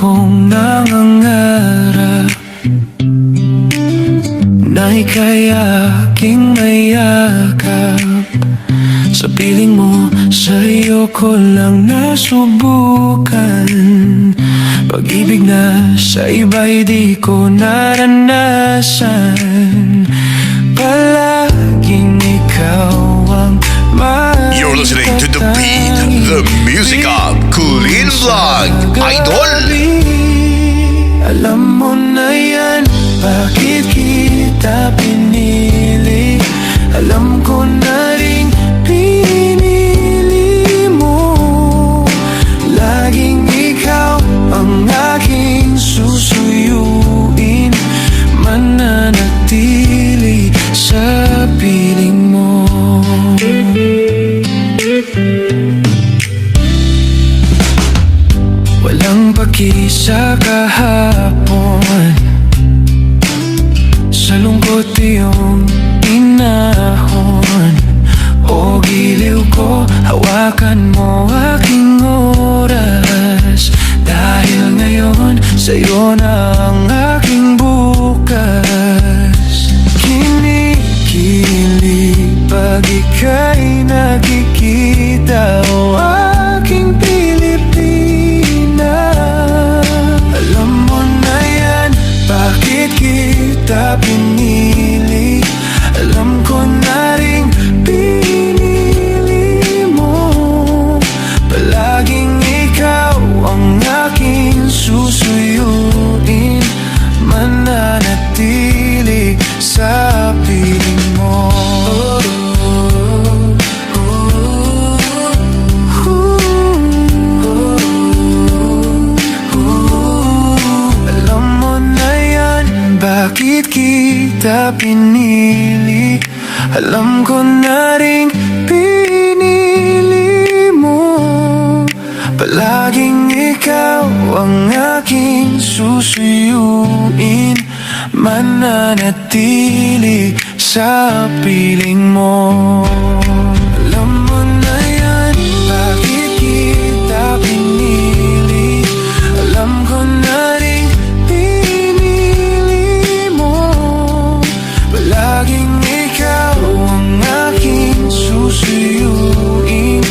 kong nangangarap na ika'y aking mayakap. Sa piling mo, sa'yo ko lang nasubukan. Pag-ibig na sa iba'y di ko naranasan. Palaging ikaw ang You're listening to The Beat, the music of Kulin Vlog, Idol! Alam mo na yan, bakit kita pinili? Alam ko na rin pinili mo. Laging ikaw ang aking susuyuin, mananatili sa piling mo. Walang paki sa kahapon, sa lungkot iyong inahon. O giliw ko, hawakan mo aking oras. Dahil ngayon, sa'yo na ang aking bukas. Kinikilig pag ika'y nakikita, o aking Pilipina. Alam mo na yan, bakit kita pinili? Alam ko na rin pinili mo. Palaging ikaw ang aking susuyuin, mananatili sa piling mo. Alam mo na yan, bakit kita pinili? Alam ko na rin pinili mo. Palaging ikaw ang aking susuyuin, mananatili sa piling mo. Alam mo na yan, bakit kita pinili? Alam ko na rin pinili mo. Palaging ikaw ang aking susuyuin,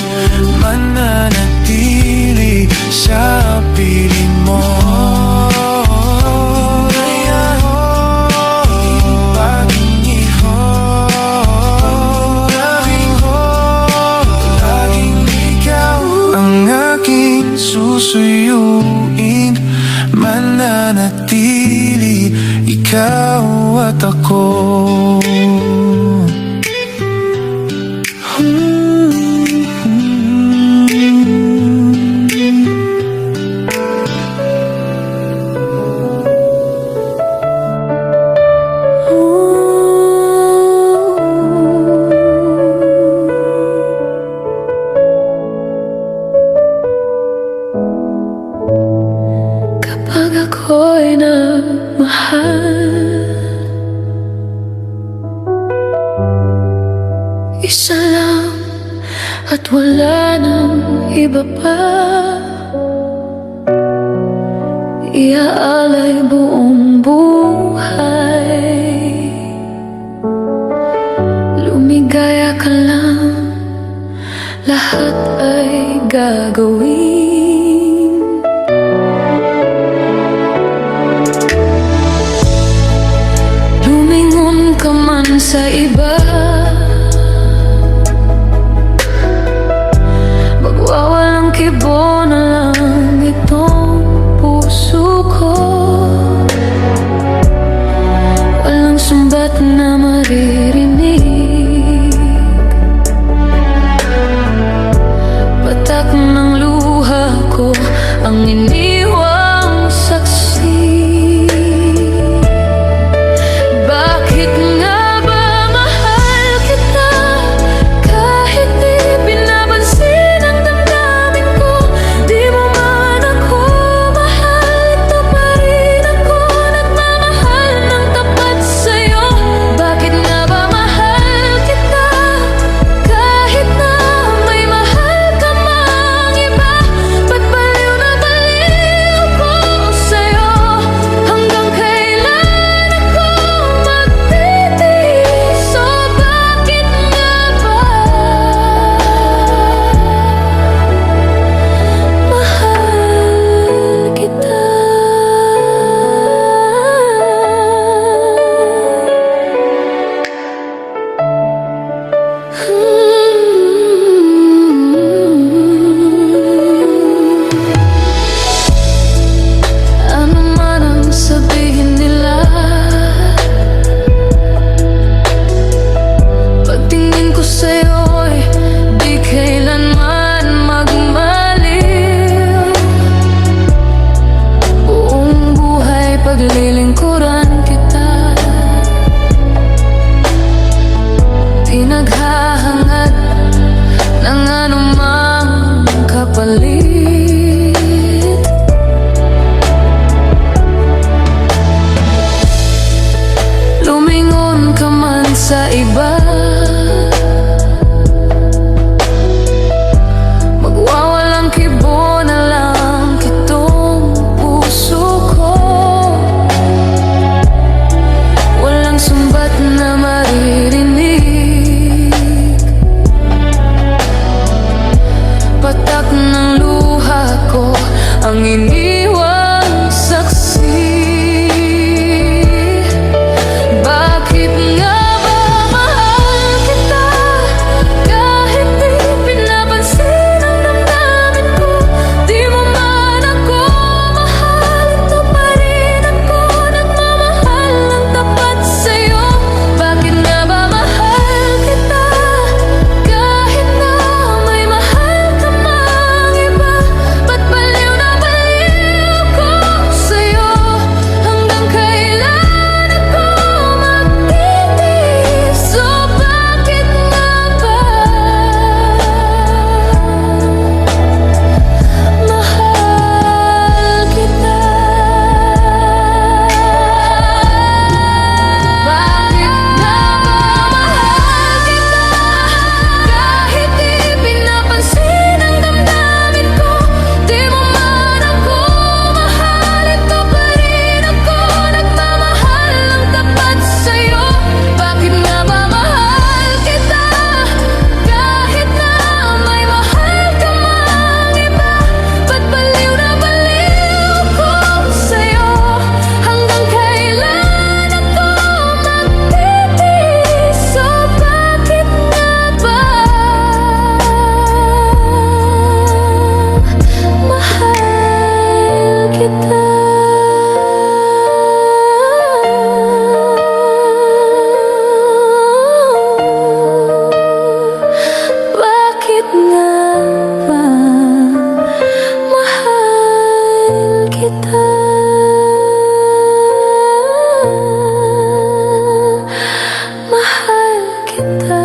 mananatili sa piling mo. Susuyuin, mananatili, ikaw at ako. Kapag ako'y nagmahal, isa lang at wala nang iba pa. Iaalay buong buhay, lumigaya ka lang, lahat ay gagawin. Lumingon ka man sa iba, magwawalang kibo na lang itong puso ko. Walang sumbat na maririnig, patak ng luha ko ang iniwang saksi. Bakit nga ba mahal lilingkuran kita. Di naghahangad ng anumang kapalit. Lumingon ka man sa iba, magwawalang kibo na lang kitong puso ko. Walang sumbat na maririnig, patak ng luha ko ang iniwang saksi. Bakit nga ba mahal kita kahit di pinapansin ang damdamin ko? Di mo man ako mahal, ito pa rin ako nagmamahal ng tapat sa'yo. Bakit nga ba mahal kita kahit na may mahal ka mang iba? Ba't baliw na baliw ko sa'yo? Hanggang kailan ako magtitiis? So bakit nga ba mahal kita? Bakit nga ba mahal kita kahit di pinapansin ang damdamin ko? Di mo man ako mahal, ito pa rin ako nagmamahal ng tapat sa'yo. Bakit nga ba mahal kita kahit na may mahal ka mang iba? Ba't baliw na baliw ko sa'yo? Hanggang kailan ako magtitiis? So bakit nga ba mahal kita? Bakit nga ba mahal kita? Mahal kita.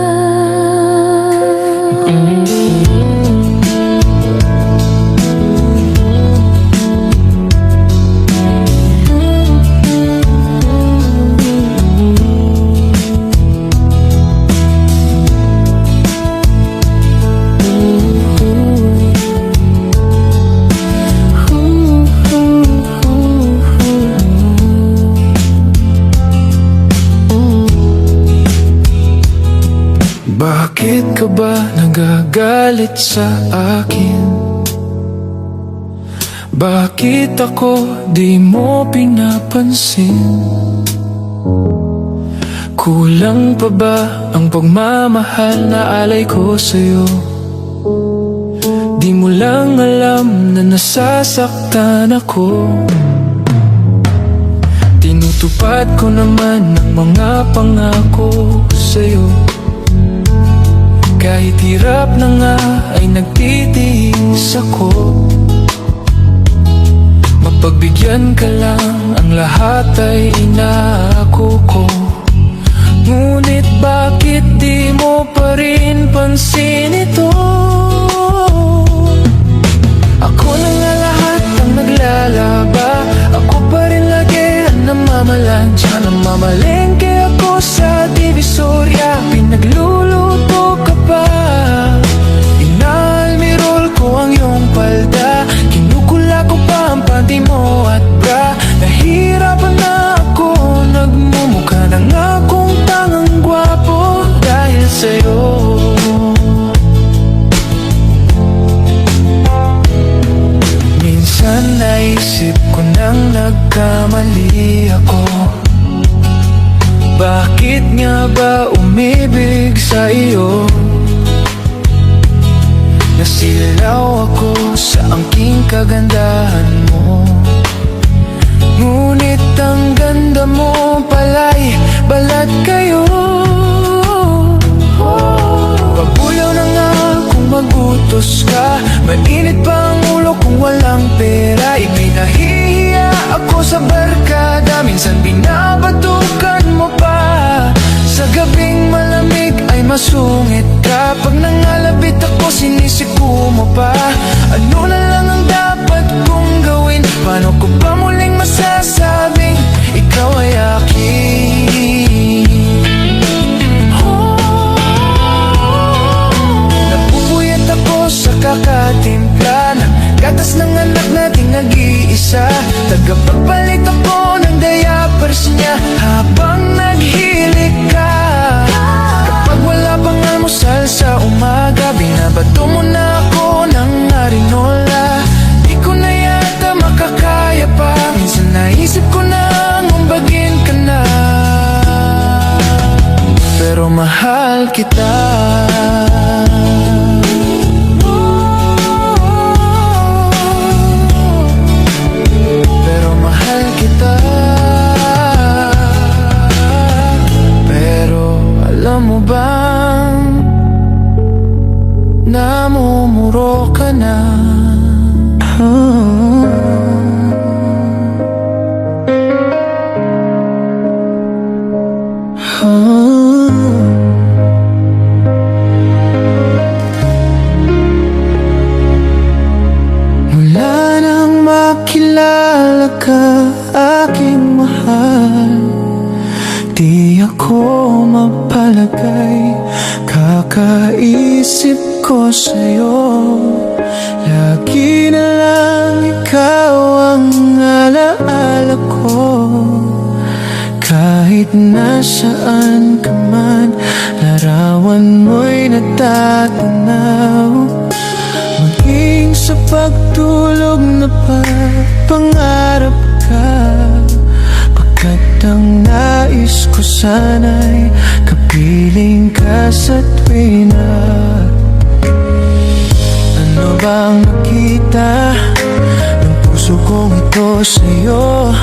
Bakit ka ba nagagalit sa akin? Bakit ako di mo pinapansin? Kulang pa ba ang pagmamahal na alay ko sa'yo? Di mo lang alam na nasasaktan ako. Tinutupad ko naman ang mga pangako sa'yo. Kahit hirap na nga ay nagtitiis ako. Mapagbigyan ka lang, ang lahat ay inaako ko. Ngunit bakit di mo pa rin pansin ito? Ako na nga lahat ang naglalaba, ako pa rin lagi ang namamalansya. Namamalengke ako sa Divisoria, pinagluluto ka pa. Inaalmirol ko ang iyong palda, kinukula ko pa ang panty mo at bra. Nahirapan na ako, nagmumukha na nga akong tangang gwapo dahil sa'yo. Minsan naisip ko nang nagkamali ako. Bakit nga ba umibig sa iyo? Nasilaw ako sa angking kagandahan mo. Ngunit ang ganda mo pala'y balat kayo. Pabulaw na nga kung magutos ka, mainit pa ang ulo kung walang pera. Ipinahihiya ako sa barkada, minsan masungit ka. Pag nangalabit ako, sinisiko mo pa. Ano na lang ang dapat kong gawin? Paano ko pa muling masasabing ikaw ay akin? Napupuyat ako sa kakatimpla ng gatas ng anak nating nag-iisa. Tagapagpalit ako ng diapers niya habang naghilik ka. Kapag wala pang almusal sa umaga, binabato mo na ako ng arinola. Di ko na yata makakaya pa. Minsan naisip ko na umbagin ka na, pero mahal kita. Pero mahal kita. Pero alam mo bang namumuro ka na? Mula nang makilala ka, aking mahal, di ako mapalagay. Kakaisip ko sa'yo, lagi na lang ikaw ang alaala ko. Kahit nasaan ka man, larawan mo'y natatanaw. Maging sa pagtulog na pangarap ka, pagkat ang nais ko sana'y kapiling ka sa tuwina. Ano bang nakita ng puso kong ito sa'yo?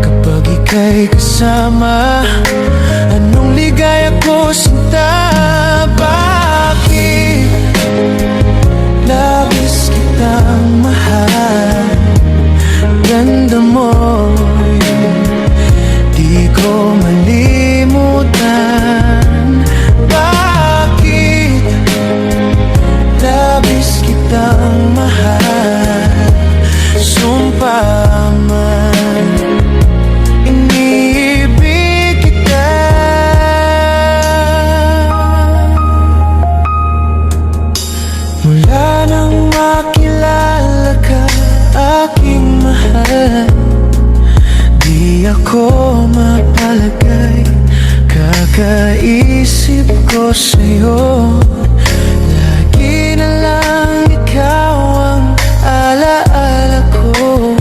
Kapag ika'y kasama, anong ligaya ko sinta? Bakit labis kitang mahal? Ganda mo'y di ko malimutan. Bakit labis kitang mahal? Sumpa man, iniibig kita. Mula nang makilala ka, aking mahal, di ako mapalagay. Kakaisip ko sa'yo, lagi na lang ikaw ang alaala ko.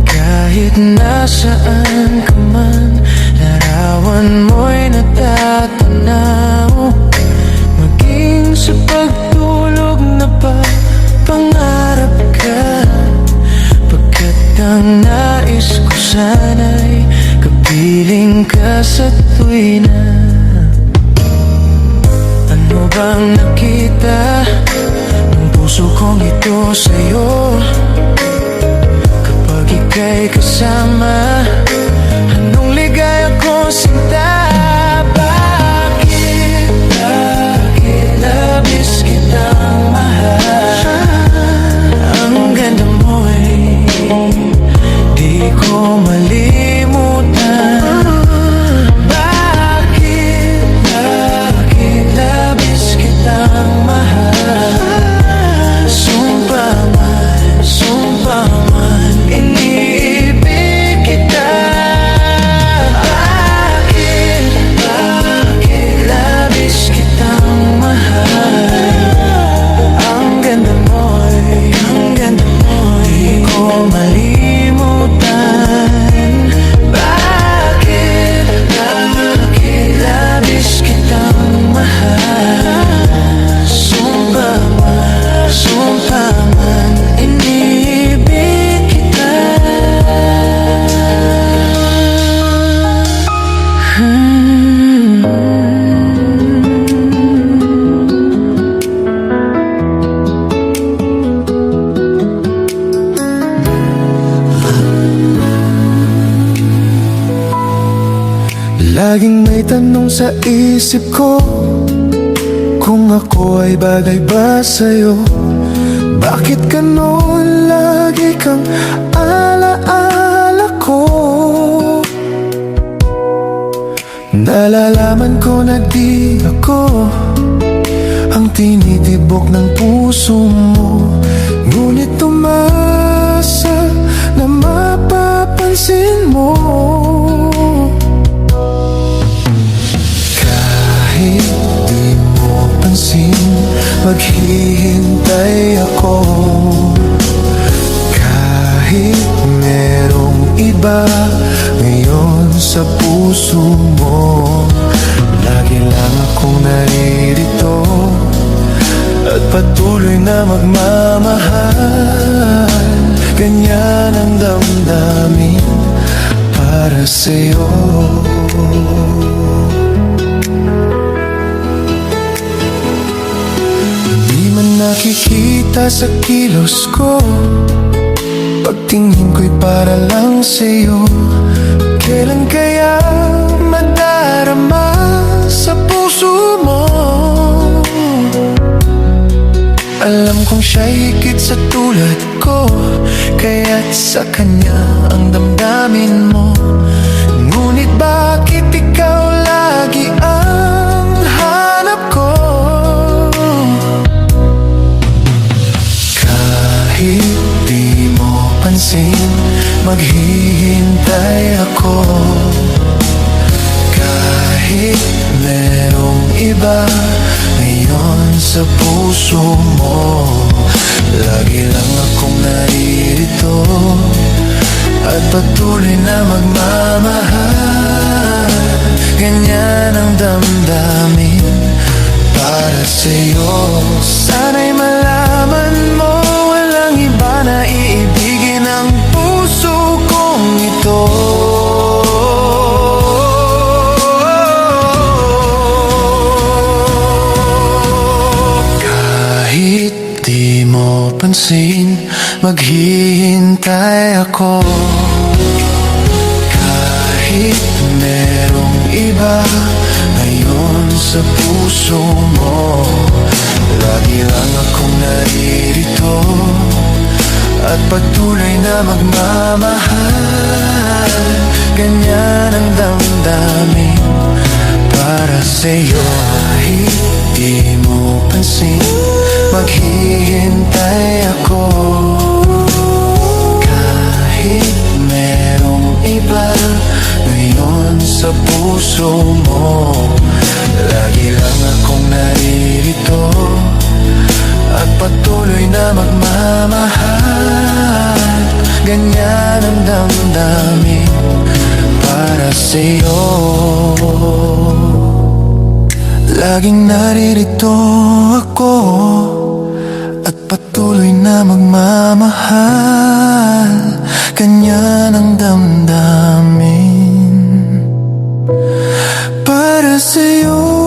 Kahit nasaan ka man, larawan mo'y natatanaw. Maging sa pagtulog na pangarap ka, pagkat ang nais ko sana'y kapiling ka sa tuwina. Ano bang nakita ng puso kong ito sa'yo? Kapag ika'y kasama, anong ligaya ko sinta? Bakit labis kitang mahal? Ang ganda mo'y di ko malimutan. Bakit labis kitang mahal? Sumpa man, iniibig kita. Bakit labis kitang mahal? Ang ganda mo'y di ko malimutan. Laging may tanong sa isip ko, kung ako ay bagay ba sa'yo? Bakit ganon lagi kang alaala ko? Nalalaman ko na di ako ang tinitibok ng puso mo, ngunit umasa na mapapansin mo. Kahit di mo pansin, maghihintay ako. Kahit merong iba ngayon sa puso mo, lagi lang akong naririto at patuloy na magmamahal. Ganyan ang damdamin para sa'yo. Di man nakikita sa kilos ko, pagtingin ko'y para lang sa'yo. Kailan kaya madarama sa puso mo? Alam kong siya'y higit sa tulad ko, kaya't sa kanya ang damdamin mo. Ngunit bakit ikaw lagi ang hanap ko? Kahit di mo pansin, maghihintay ako. Kahit merong iba ngayon sa puso mo, lagi lang akong naririto at patuloy na magmamahal. Ganyan ang damdamin para sa'yo. Sana'y malaman mo, walang iba na iibigin ang puso kong ito. Kahit di mo pansin, maghihintay ako. Kahit merong iba ngayon sa puso mo, lagi lang akong naririto at patuloy na magmamahal. Ganyan ang damdamin para sa'yo. Kahit di mo pansin, maghihintay ako. Kahit merong iba ngayon sa puso mo, lagi lang akong naririto at patuloy na magmamahal. Ganyan ang damdamin para sa'yo. Laging naririto ako at patuloy na magmamahal. Ganyan ang damdamin para sa'yo.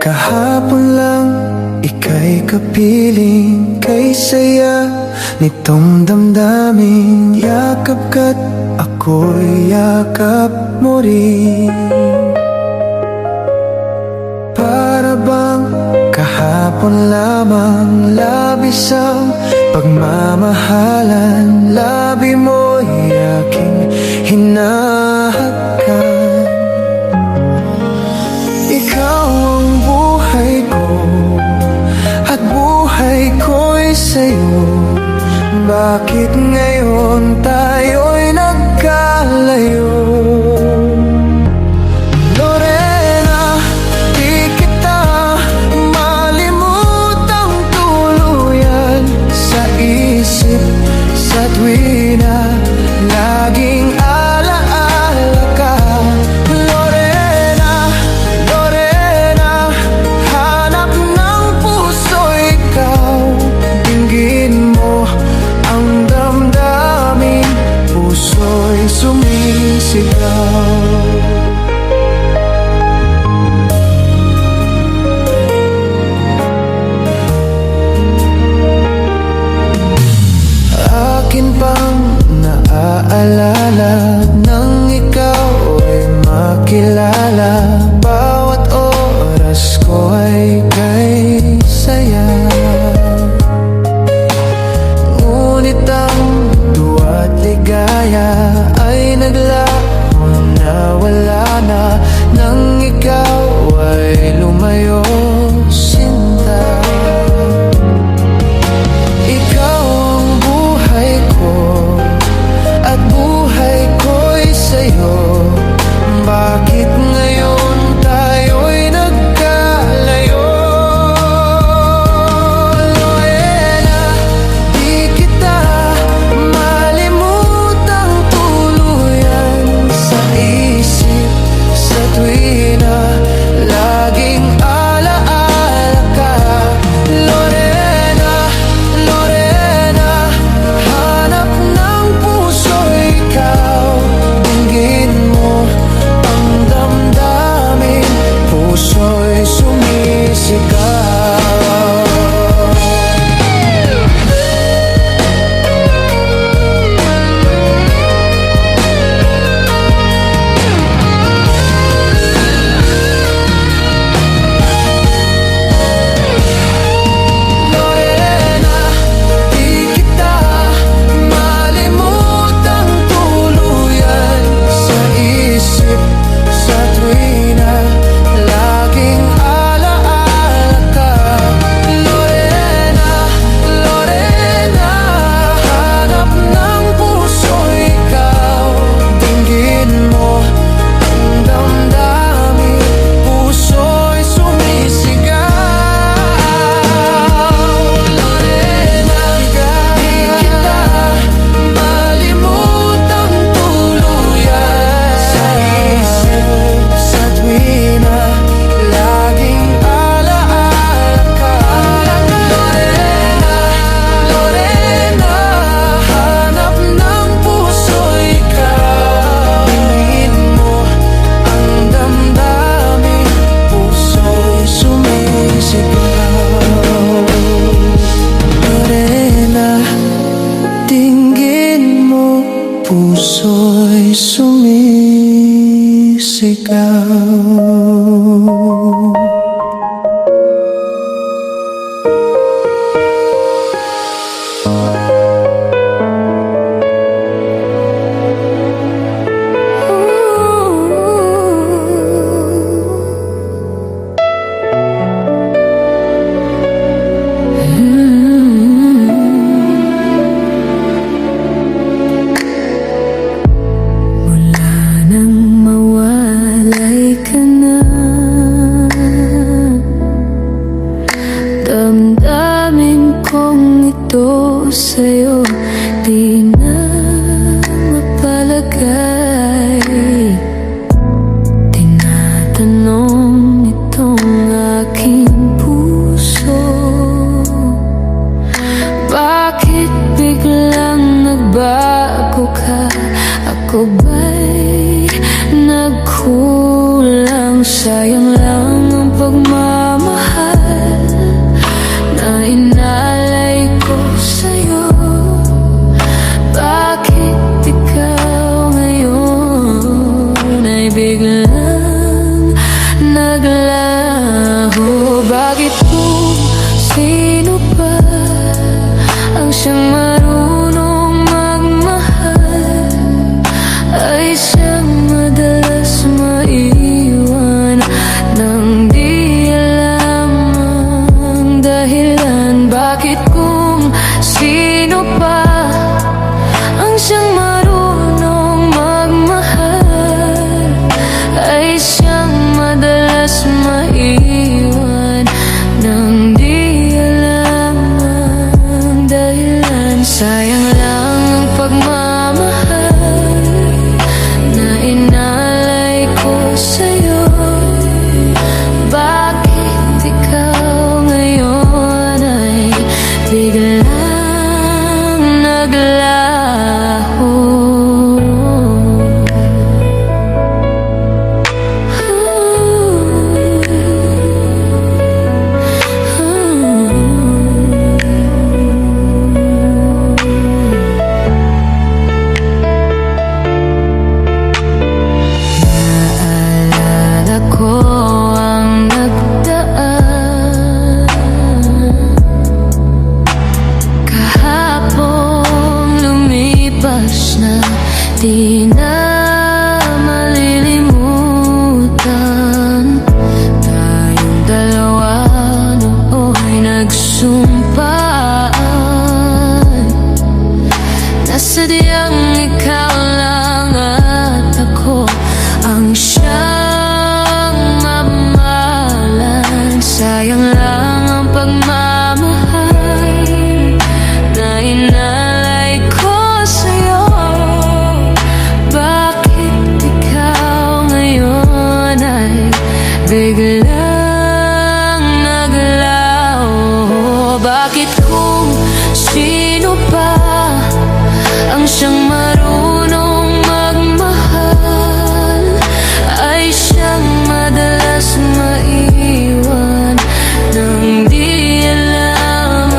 Kahapon lang, ika'y kapiling, kay saya nitong damdamin. Yakap ka't ako'y yakap mo rin. Para bang kahapon lamang, labis ang pagmamahalan. Labi mo'y aking hinahakan. Ikaw ang buhay ko at buhay ko'y sa'yo. Bakit ngayon tayo'y nagkalayo? Lorena, di kita malimutang tuluyan. Sa isip, sa tuwina, laging alaala ka. Lorena, Lorena, hanap ng puso ikaw. Dinggin mo ang damdamin, sa'yo, sinta. Ikaw ang buhay ko, at buhay ko'y sa'yo. Bakit ngayon tayo'y nagkalayo? Lorena, di kita malimutang tuluyan sa isip, sa tuwi na laging alaala ka. Lorena, Lorena, hanap ng puso ikaw. Dinggin mo ang damdamin, puso'y sumisigaw. Lorena, di kita malimutang tuluyan sa isip, sa tuwi na laging alaala ka. Lorena, Lorena, hanap ng puso ikaw. Dinggin mo ang damdamin, puso'y sumisigaw. Lorena, di kita malimutang tuluyan sa isip, sa tuwi na laging alaala ka. Lorena, Lorena, hanap ng puso ikaw. Dinggin mo ang damdamin, puso'y sumisigaw. Lorena, dinggin mo, puso'y sumisigaw. Mula nang mawalay ka na, damdamin kong ito sa'yo di na mapalagay. Tinatanong itong aking puso, bakit biglang nagbago ka? Ako ba'y nagkulang? Sayang lang ang pagmamahal na inalay ko sa'yo. Bakit ikaw ngayon ay biglang naglaho? Bakit kung sino pa ang siyang marunong magmahal ay siyang madalas maiwan nang di alam ang dahilan? Bakit kung sino pa ang siyang marunong magmahal ay siyang madalas maiwan nang di alam ang dahilan? Sayang lang ang pagmamahal na inalay ko sa'yo. Bakit ikaw ngayon ay biglang naglaho? Naalala ko ang nagdaan kahapon, lumipas na, di na malilimutan. Tayong dalawa sadyang ikaw lang at ako ang siyang mamahalan. Sayang lang ang pagmamahal na inalay ko sa'yo. Bakit ikaw ngayon ay biglang naglaho? Bakit kung sino pa ang siyang marunong magmahal ay siyang madalas maiwan nang di alam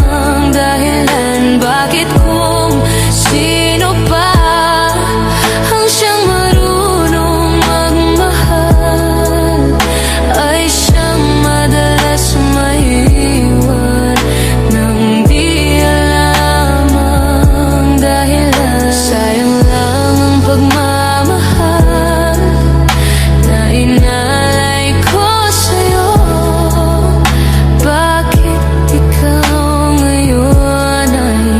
ang dahilan? Bakit kung sino pa ang siyang marunong magmahal ay siyang madalas maiwan nang di alam ang dahilan? Sayang lang ang pagmamahal na inalay ko sa'yo. Bakit ikaw ngayon ay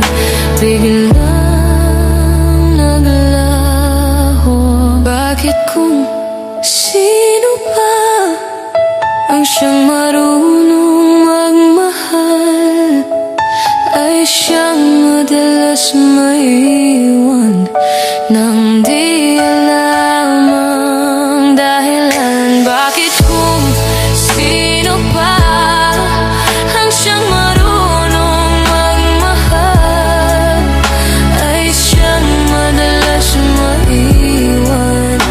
biglang naglaho? Bakit kung sino pa ang siyang marunong magmahal ay siyang madalas maiwan nang di alam ang dahilan? Bakit kung sino pa ang siyang marunong magmahal ay siyang madalas maiwan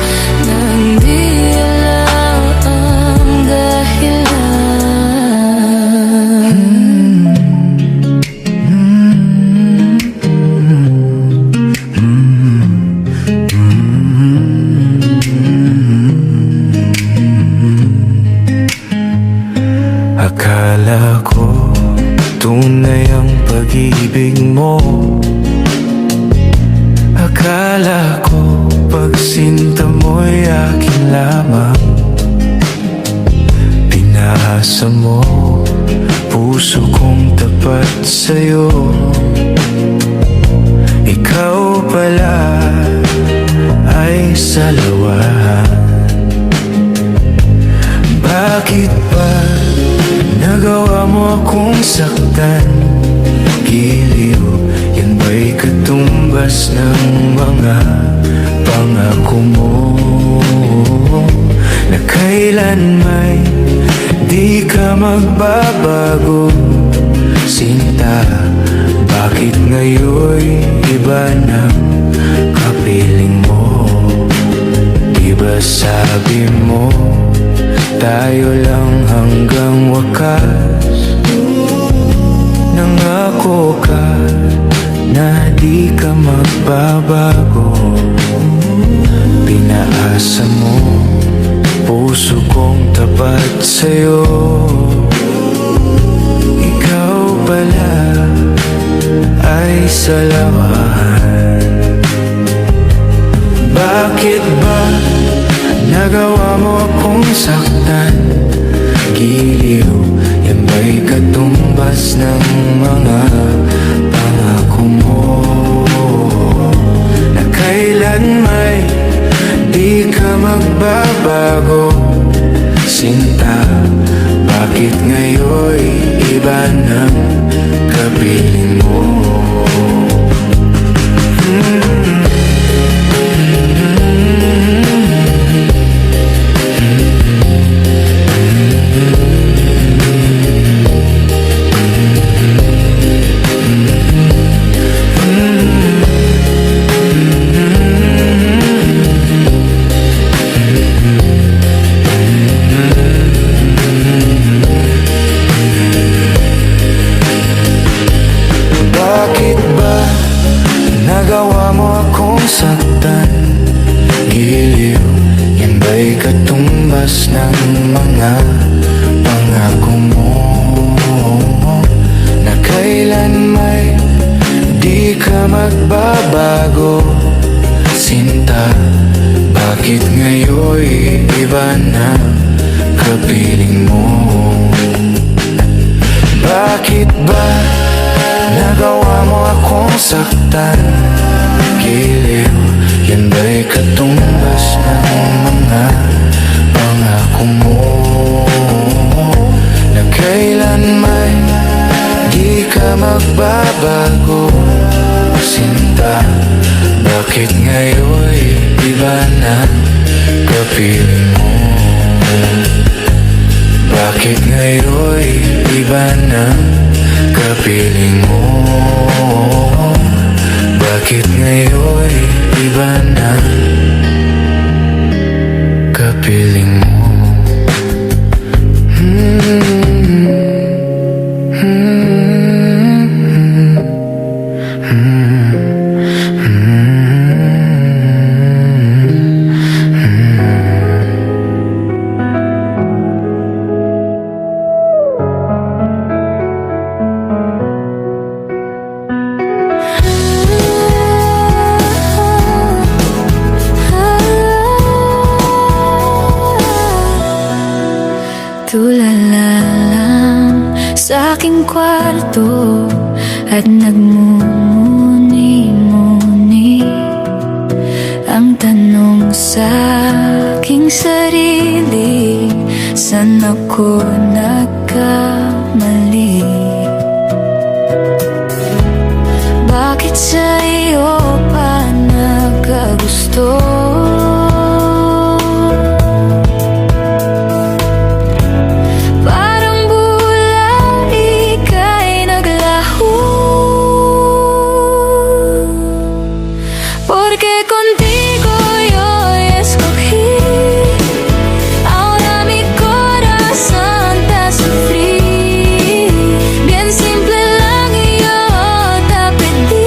nang di alam ang dahilan? Akala ko tunay ang pag-ibig mo. Akala ko pagsinta mo'y akin lamang. Pinahasa mo puso kong tapat sa'yo. Ikaw pala ay salawahan. Bakit ba nagawa mo akong saktan? Giliw, yan ba'y katumbas ng mga pangako mo? Na kailan may di ka magbabago, sinta. Bakit ngayon'y iba ng kapiling mo? Di ba sabi mo tayo lang hanggang wakas? Nangako ka na di ka magbabago. Pinaasa mo puso kong tapat sa'yo. Ikaw pala ay salawahan. Bakit ba nagawa mo akong saktan? Giliw, yan ba'y katumbas ng mga pangako mo? Na kailan may di ka magbabago, sinta. Bakit ngayon'y iba ng kapiling mo? Bakit ba nagawa mo akong saktan? Giliw, yan ba'y katumbas ng mga pangako mo? Na kailan may di ka magbabago, sinta. Bakit ngayon'y iba na kapiling mo? Bakit ba nagawa mo akong saktan? giliw. Yan ba'y katumbas ng mga pangako mo na kailanman di ka magbabago, sinta? Bakit ngayon iba na kapiling mo? Bakit ngayon iba na kapiling mo? Bakit ngayon iba na kapiling mo? Tulala lang sa aking kwarto at nagmumuni-muni ang tanong sa aking sarili, saan ako nagkamali? Bakit sa iyo pa nagkagusto? Porque contigo yo escogí, ahora mi corazón te sufrí. Bien simple lang yo te pedí,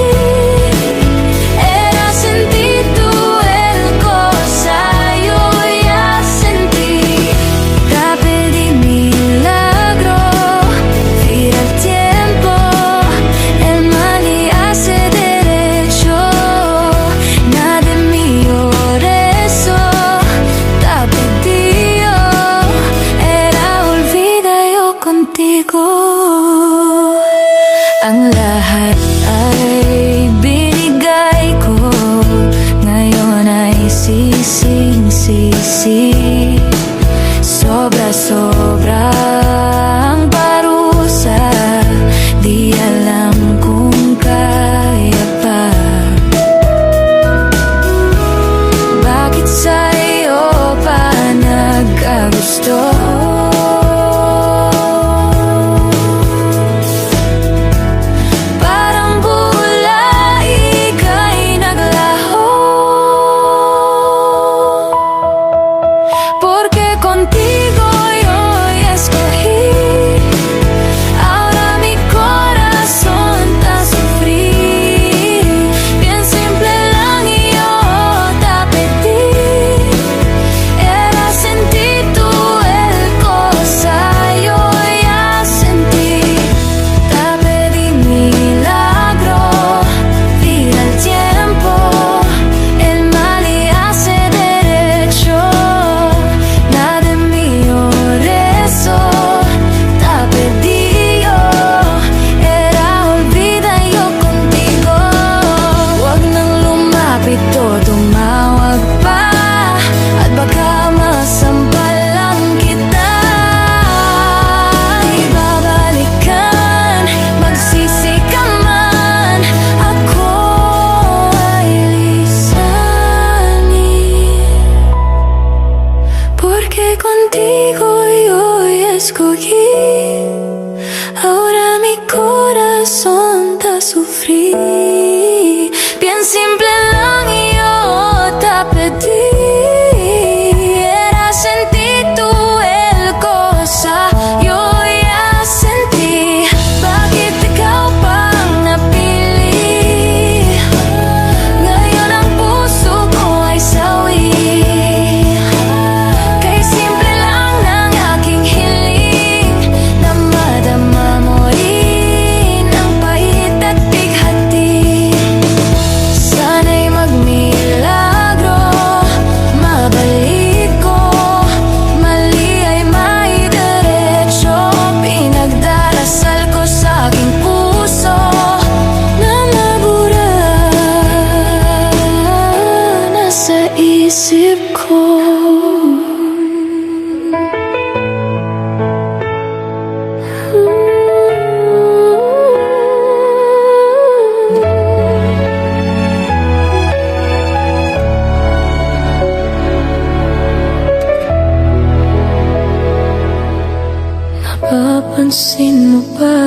Napapansin mo ba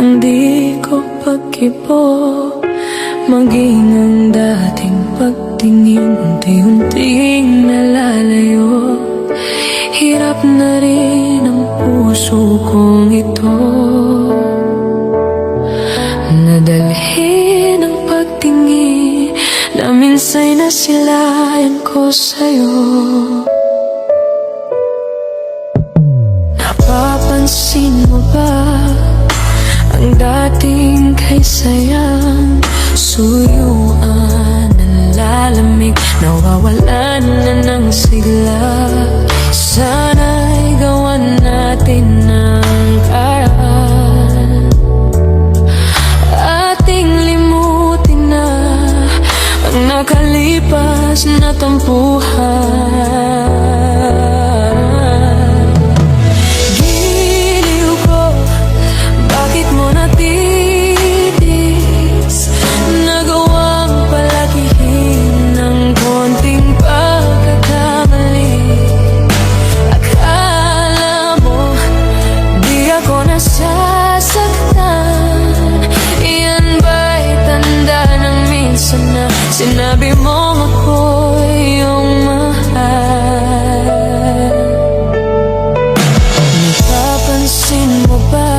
ang di ko pagkibo? Maging ang dating pagtingin unti-unting nalalayo. Hirap na rin ang puso kong ito nadalhin ang pagtingin na minsa'y nasilayan ko sa'yo. Napapansin mo ba ang dating kay sayang suyuan ng lalamig, nawawalan na ng sigla. Sana'y gawan natin ng paraan, ating limutin na ang nakalipas na tampuhan. Giliw ko, bakit mo natitis? Nagawang palakihin ng konting pagkakamali. Akala mo di ako nasasaktan. Iyan ba'y tanda ng minsan na sinabi mong ako'y iyong mahal? Napapansin mo ba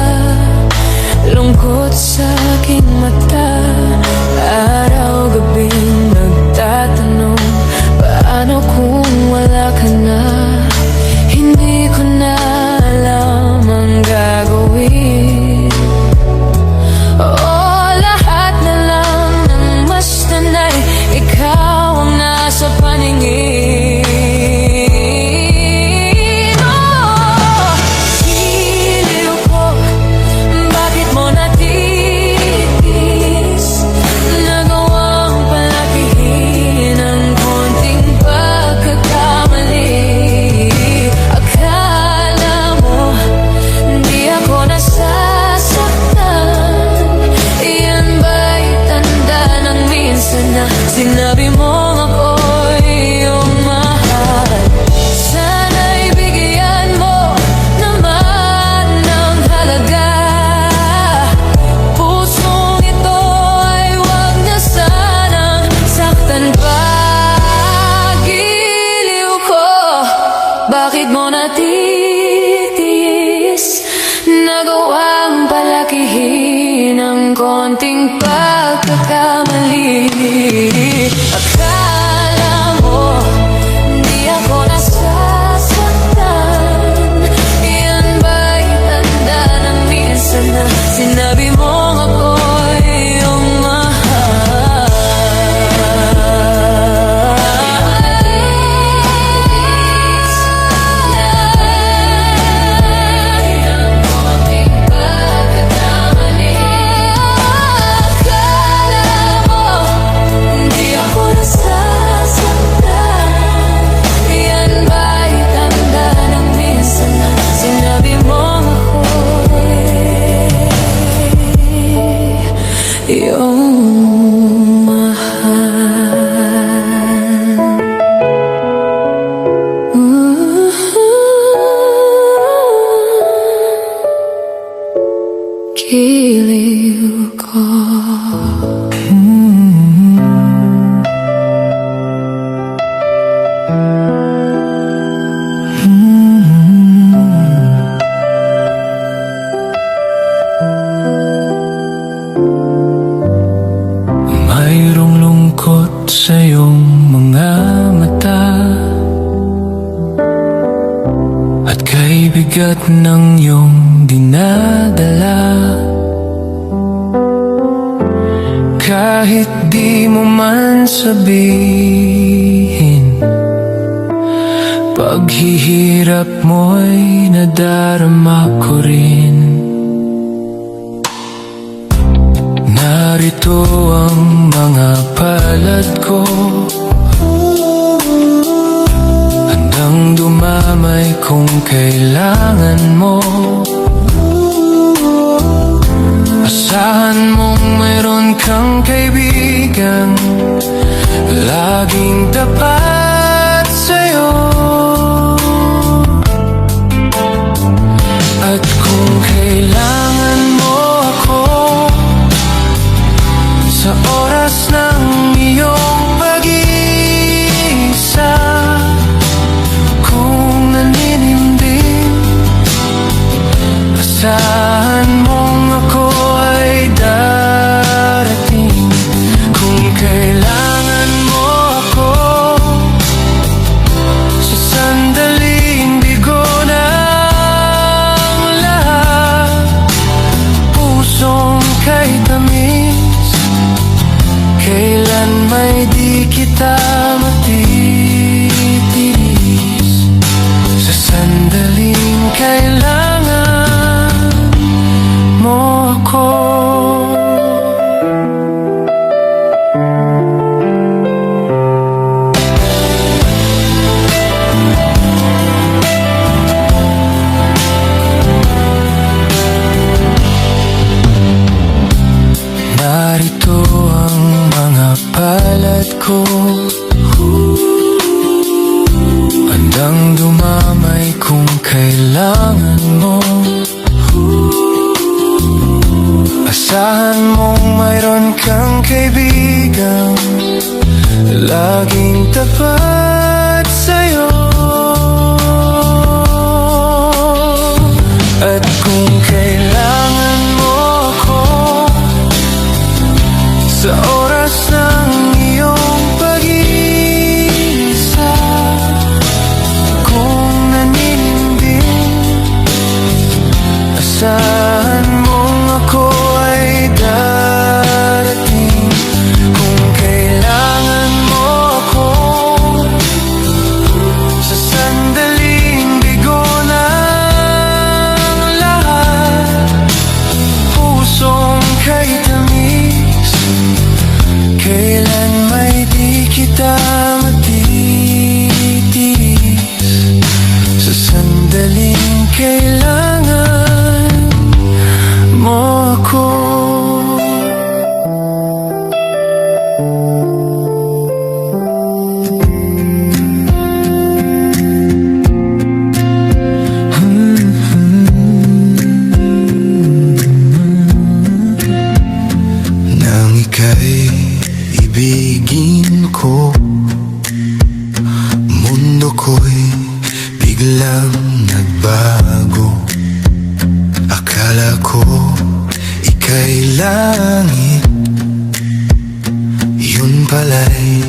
lungkot sa aking mata? Araw-gabing nagtatanong, paano kung wala ka na? Hindi ko na alam ang gagawin. Oo, lahat na lang ng mas tanay, ikaw ang nasa paningin. Oh, giliw ko, bakit mo natitis? Nagawang palakihin ang konting pagkakamali. Akala mo di ako nasasaktan. Iyan ba'y tanda ng minsan na sinabi mong ako'y iyong mahal? Sana'y bigyan mo naman ng halaga. Pusong ito ay huwag na sanang saktan pa. Giliw ko, bakit mo natitiis? Nagawang palakihin ang konting pagkakamali. Akala mo di ako nasasaktan. Iyan ba'y tanda ng minsan na sinabi mong ako'y iyong mahal? Ang konting pagkakamali. Akala mo di ako nasasaktan. Iyan ba'y tanda ng minsan na sinabi mong ako'y iyong mahal? Giliw ko. Mayroong lungkot sa iyong mga mata, at kay bigat ng iyong dinadala. Kahit di mo man sabihin, paghihirap mo'y nadarama ko rin. Narito ang mga palad ko, handang dumamay kung kailangan mo. Asahan mong mayroon kang kaibigan laging tapat sa'yo. At Sa oras ng iyong pag-iisa, kung naninimdim, asahan mong ako ay darating. Kung kailangan mo ako, sa sandaling bigo ng lahat, pusong kay tamis, kailan may di kita matitiis. Sa sandaling kailangan mo ako. Narito ang mga palad ko, handang dumamay kung kailangan mo. Asahan mong mayroon kang kaibigan, laging tapat sa'yo. At kung kailangan mo ako, sa oras ng iyong pag-iisa, kung naninimdim, asahan mong ako ay darating. Kung kailangan mo ako, sa sandaling bigo ng lahat, pusong kay tamis, kailan may di kita matitiis. Sa sandaling kailangan mo ako. Nang ika'y ibigin ko, mundo ko'y biglang nagbago. Akala ko ika'y langit, yun pala'y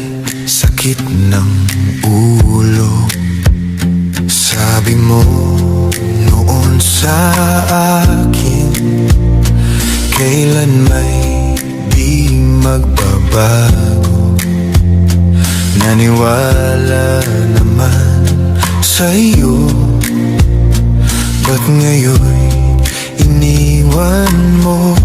sakit ng ulo. Sabi mo noon sa akin, kailan may di magbabago. Naniwala naman sa'yo, ba't ngayon iniwan mo?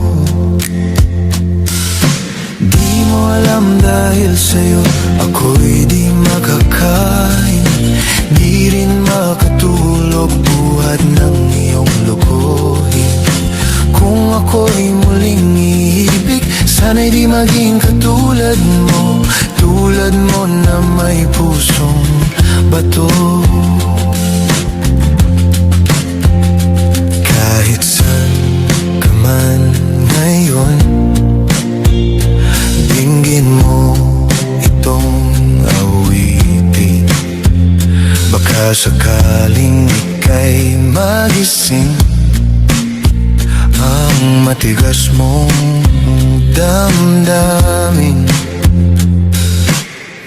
Di mo alam dahil sa'yo ako'y di makakain, di rin makatulog buhat ng iyong lokohin. Kung ako'y muling iibig, sana'y di maging katulad mo, tulad mo na may pusong bato. Kahit saan ka man ngayon, dinggin mo itong awitin. Baka sakaling ika'y magising, ang matigas mong damdamin.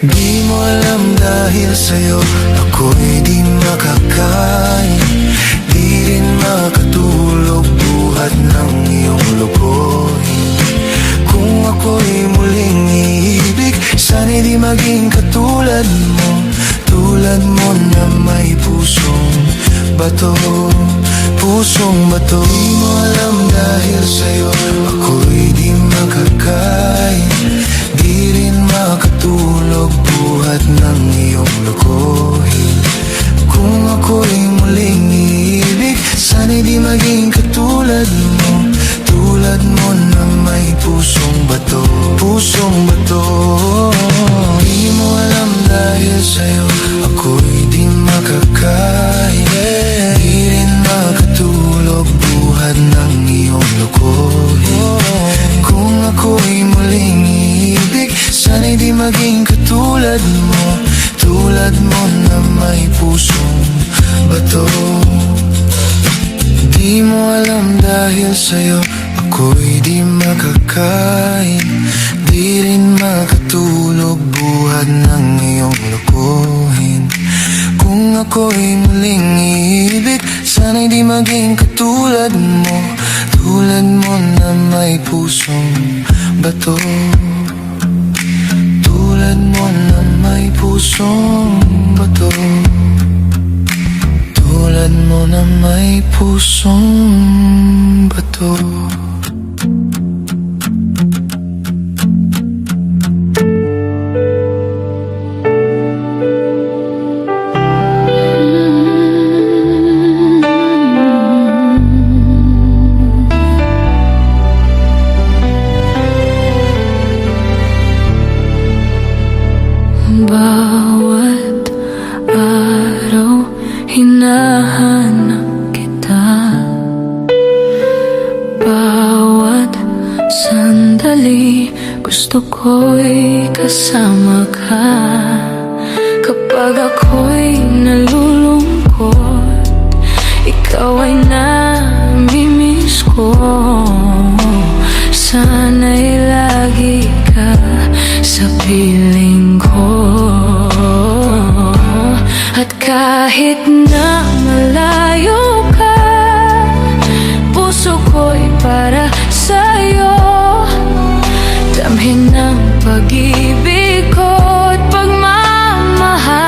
Di mo alam dahil sa'yo ako'y di makakain, di rin makatulog buhat ng iyong lokohin. Kung ako'y muling iibig, sana'y di maging katulad mo, tulad mo na may pusong bato, pusong bato. Di mo alam dahil sa'yo ako'y di makakain, di rin makatulog buhat ng iyong lokohin. Kung ako'y muling iibig, sana'y di maging katulad mo, tulad mo na may pusong bato, pusong bato. Di mo alam dahil sa'yo ako'y di makakain, di rin makatulog buhat ng iyong lokohin. Kung ako'y muling sa'yo ako'y di makakain, di rin makatulog buhat ng iyong lokohin. Kung ako'y muling iibig, sana'y di maging katulad mo, tulad mo na may pusong bato, tulad mo na may pusong bato, tulad mo na may pusong bato. Bawat araw hinahanap kita, bawat sandali gusto ko'y kasama ka. Kapag ako'y nalulungkot, ikaw ay namimiss ko. Sana'y lagi ka sa piling ko, at kahit na malayo ka, puso ko'y para sa'yo. Damhin ng pag-ibig ko't pagmamahal,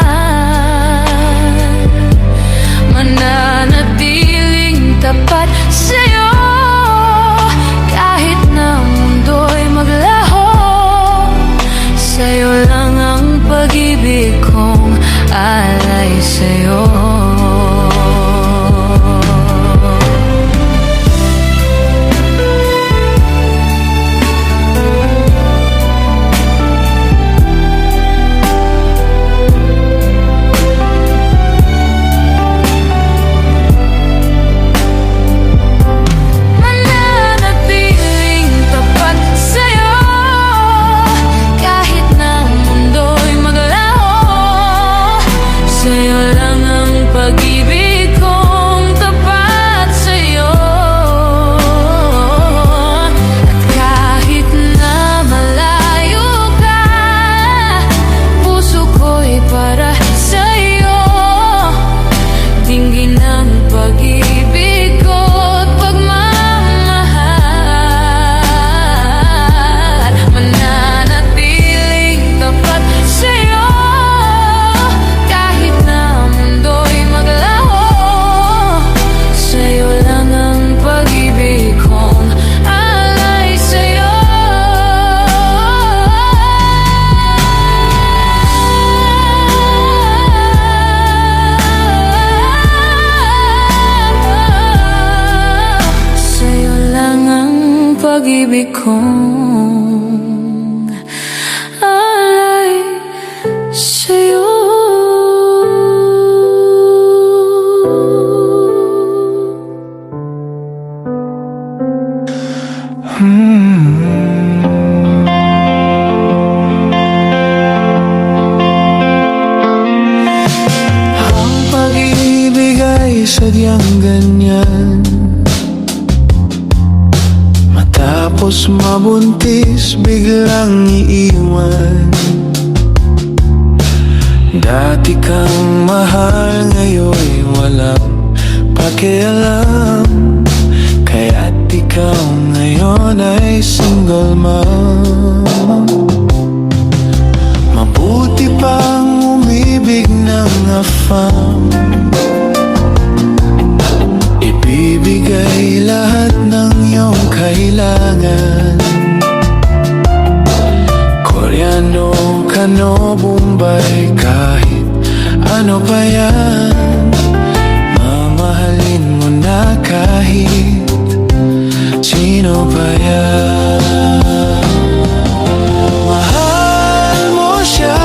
mananatiling tapat sa'yo. Kahit na mundo'y maglaho, sa'yo lang ang pag-ibig kong alay sa'yo. Mananatiling tapat sa'yo, kahit na mundo'y maglaho, sa'yo lang ang pag-ibig kong tapat sa'yo. At kahit na malayo ka, puso ko'y para sa'yo. Dinggin ang pag-ibig ko't pagmamahal, mananatiling tapat sa'yo. Kahit na mundo'y maglaho, sa'yo lang ang pag-ibig kong alay sa'yo. Sa'yo lang ang pag-ibig kong alay sa'yo. Ang pag-ibig ay sadyang ganyan, matapos mabuntis biglang iiwan. Dati kang mahal, ngayon'y walang pakialam, kaya't ikaw ngayon ay single mom. Mabuti pang umibig ng afam, ibibigay lahat ng iyong kailangan. Koreano, Kano, Bombay, kahit ano pa yan, mamahalin mo na kahit sino pa yan. Mahal mo siya,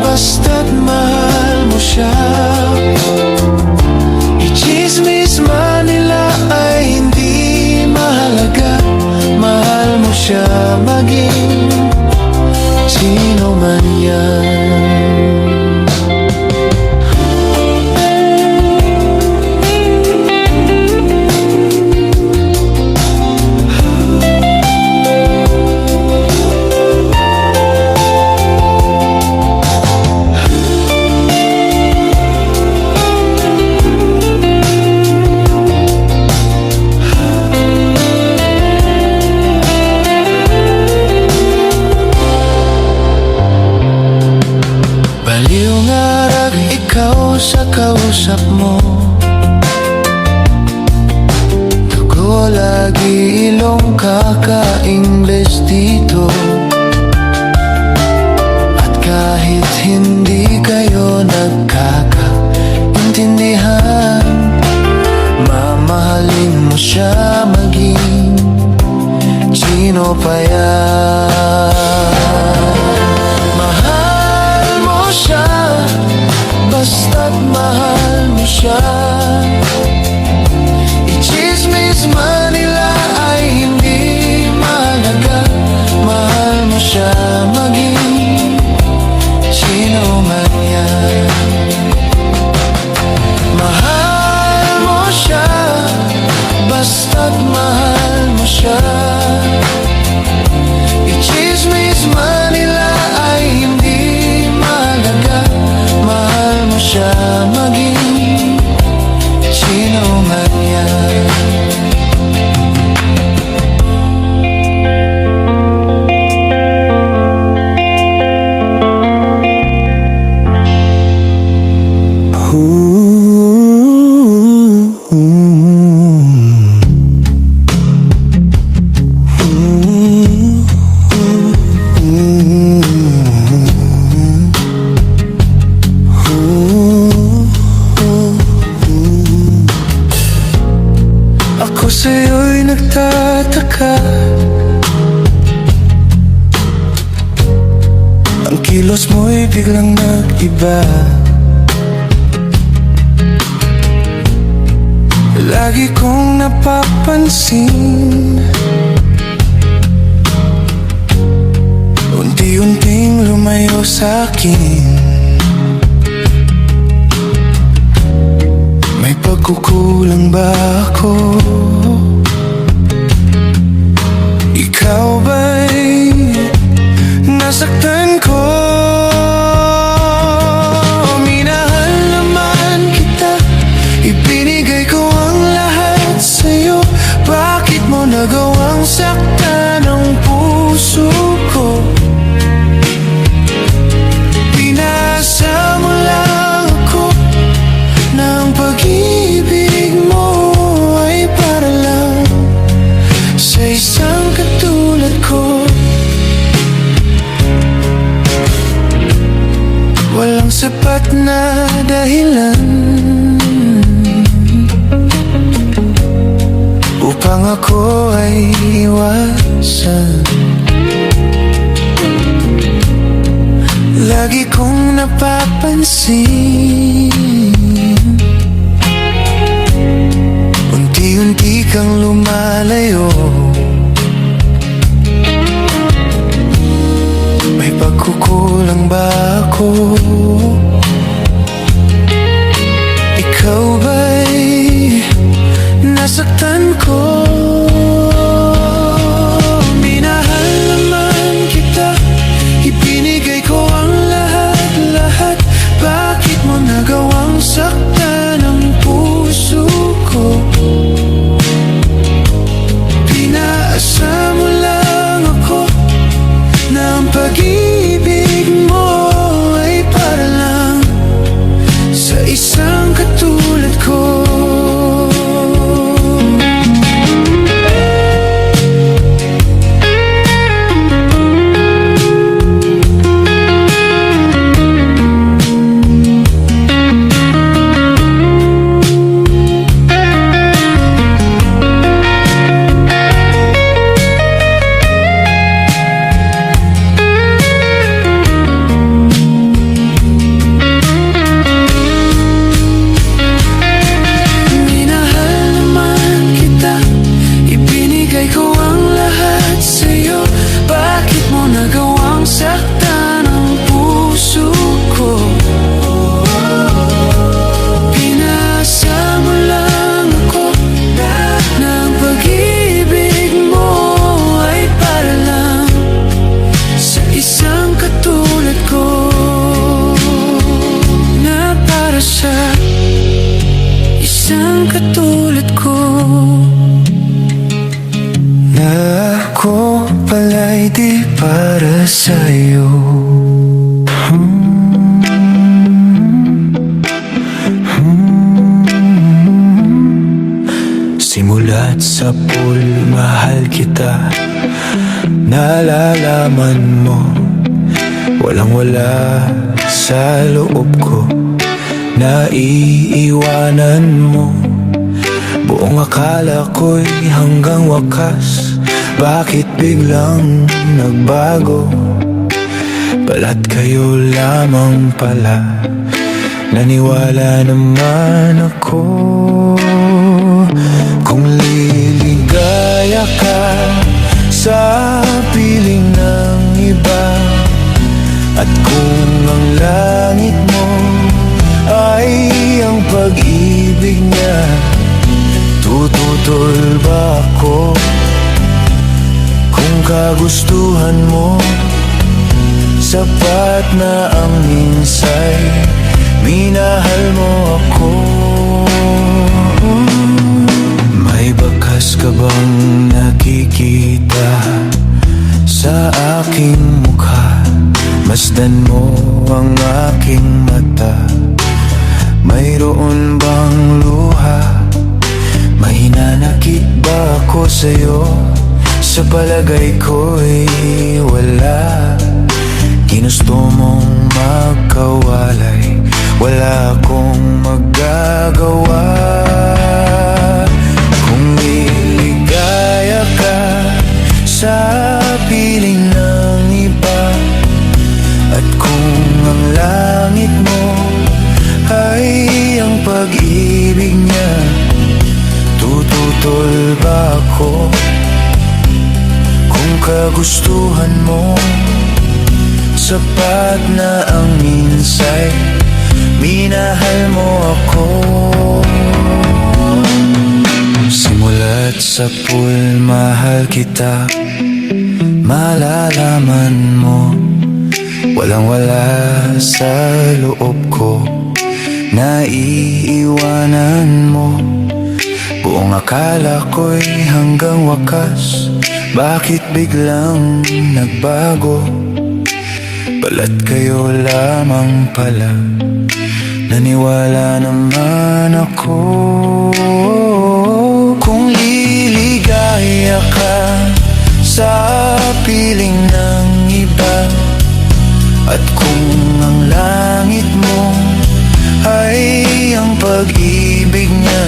basta't mahal mo siya. I-chismis man nila ay hindi mahalaga, mahal mo siya maging sino man yan. sa kausap mo. Ako lagi ilong kaka-Ingles dito. At kahit hindi kayo nagkakaintindihan, mamahalin mo siya maging sino pa yan. Mahal mo siya, basta't mahal mo siya. I-chismis man nila ay hindi mahalaga. Mahal mo siya maging sino man yan. Mahal mo siya, basta't mahal mo siya. I-chismis man nila ay hindi mahalaga. Mahal mo siya maging sino man yan. Ako sa'yo'y nagtataka. Ang kilos mo'y biglang nag-iba. Lagi kong napapansin, unti-unting lumayo sa'kin. May pagkukulang ba ako? Ikaw ba'y nasaktan ko? Minahal naman kita, ibinigay ko ang lahat sa'yo. Bakit mo nagawang saktan ang puso ko? Pinasa mo lang ako ng pag-ibig mo ay para lang sa isang katulad ko. Walang sapat na dahilan upang ako ay iwasan. Lagi kong napapansin, unti-unti kang lumalayo. May pagkukulang ba ako? Ikaw ba'y nasaktan ko? Minahal naman kita, ibinigay ko ang lahat-lahat. Bakit mo nagawang saktan ang puso ko? Pinaasa mo lang ako ng pag-ibig mo ay para lang sa isang katulad ko. para sa'yo. sa pool, mahal kita. Nalalaman mo, walang wala sa loob ko. Naiiwanan mo, buong akala ko'y hanggang wakas. Bakit biglang nagbago? Balat kayo lamang pala. Naniwala naman ako. Kung liligaya ka sa piling ng iba, at kung ang langit mo ay ang pag-ibig niya, tututol ba ako? Kung kagustuhan mo, sapat na ang minsay, minahal mo ako. May bakas ka bang nakikita sa aking mukha? Masdan mo ang aking mata. Mayroon bang luha? May nanakit ba ako sa'yo? Sa palagay ko'y wala. Ginusto mong magkawalay, wala akong magagawa. Kung liligaya ka sa piling ng iba, at kung ang langit mo ay ang pag-ibig niya, tututol ba ako? Kung kagustuhan mo, sapat na ang minsay, minahal mo ako. Simula't sa pool, mahal kita. Malalaman mo, walang wala sa loob ko. Naiiwanan mo, buong akala ko'y hanggang wakas. Bakit biglang nagbago? Balat kayo lamang pala. Naniwala naman ako. Kung liligaya ka sa piling ng iba, at kung ang langit mo ay ang pag-ibig niya,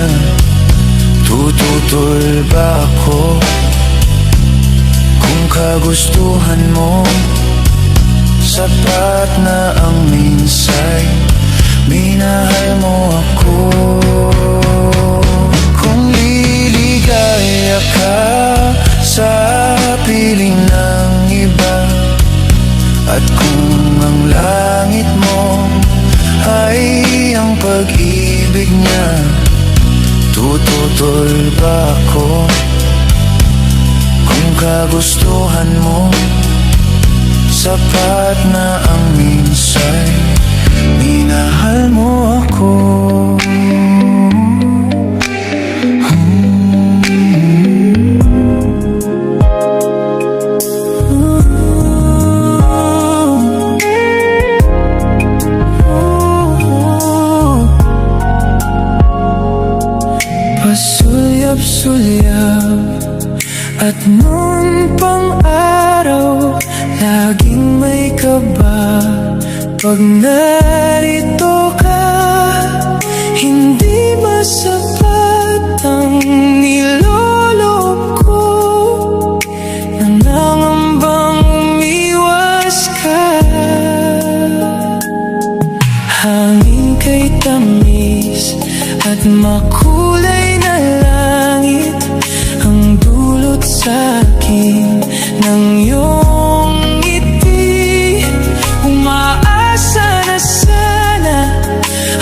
tututol ba ako? Kung kagustuhan mo, sapat na ang minsay, minahal mo ako. Kung liligaya ka sa piling ng iba, at kung ang langit mo ay ang pag-ibig niya, tututol ba ako? Kung kagustuhan mo, sapat na ang minsay, minahal mo ako. Pasulyap-sulyap, at noon pang araw, laging may kaba. Pag narito ka, hindi masapat ang niloloob ko. Nangangambang umiwas ka. Hangin kay tamis at makulay na langit ang dulot sa'kin ng iyong ngiti. Umaasa na sana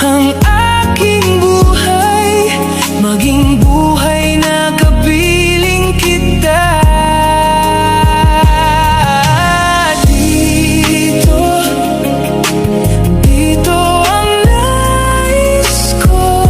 ang aking buhay, maging buhay na kapiling kita. Dito ang nais ko,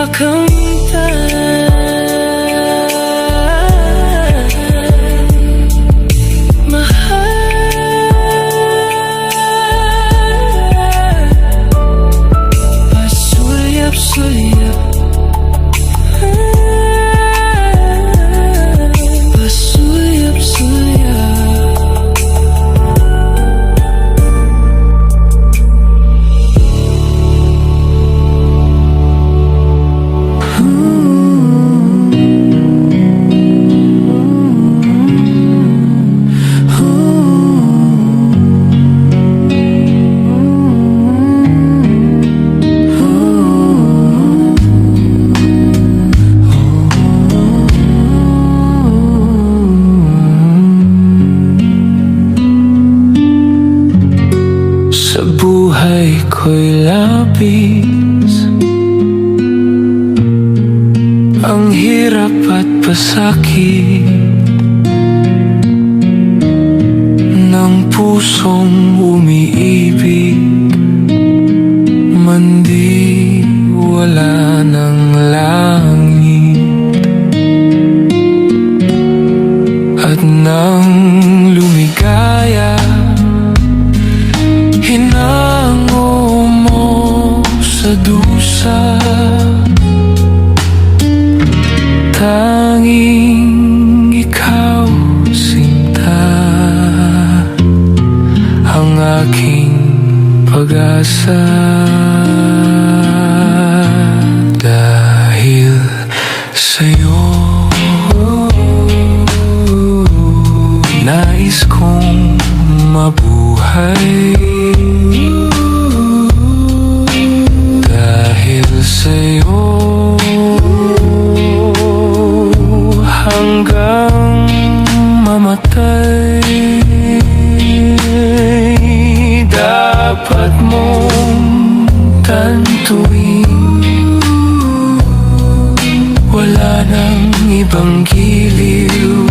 makamtan. Mahal, pasulyap-sulyap, pasulyap-sulyap. Sa buhay ko'y labis ang hirap at pasakit ng pusong umiibig, mandi wala ng langit. At nang lumigaya, hinango mo sa dusa, tanging ikaw sinta, ang aking pag-asa. Dahil sa'yo, nais kong mabuhay. Dahil sa'yo, hanggang mamatay. Dapat mong tantuin, wala nang ibang giliw.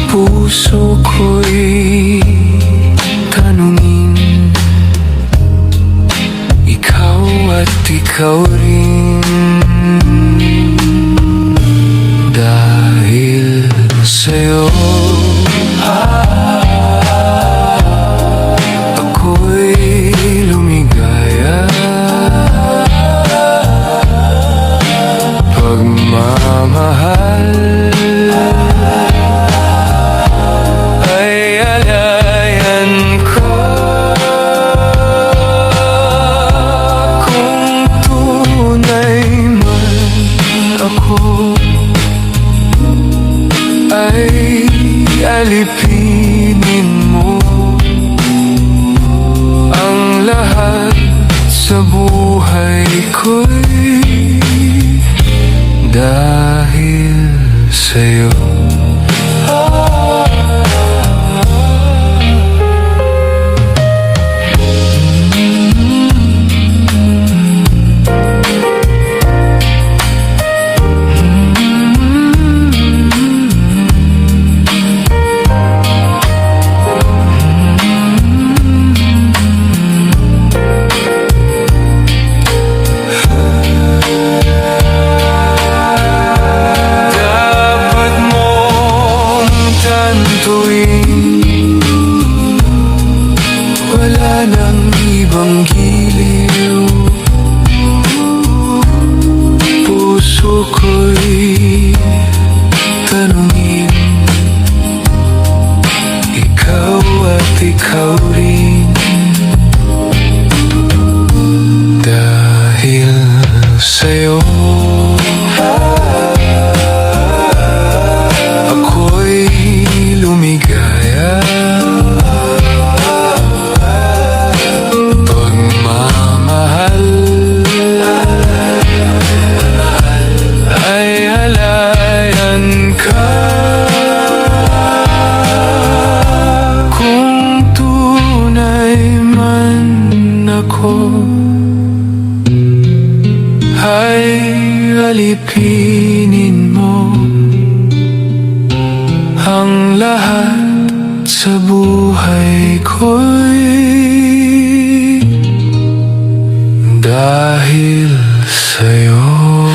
Puso ko'y tanungin, ikaw at ikaw rin. Dahil sa'yo, ako'y lumigaya. Pagmamahal ay alayan ko. Kung tunay man ako, ay alipinin mo ang lahat sa buhay ko'y dahil sa'yo. Wala nang ibang giliw. Puso ko'y tanungin, ikaw at ikaw rin. Dahil sa'yo, ako'y lumigaya. Pagmamahal ay halayan ka. Kung tunay man ako, ay alipinin mo ang lahat sa buhay ko'y Dahil sa'yo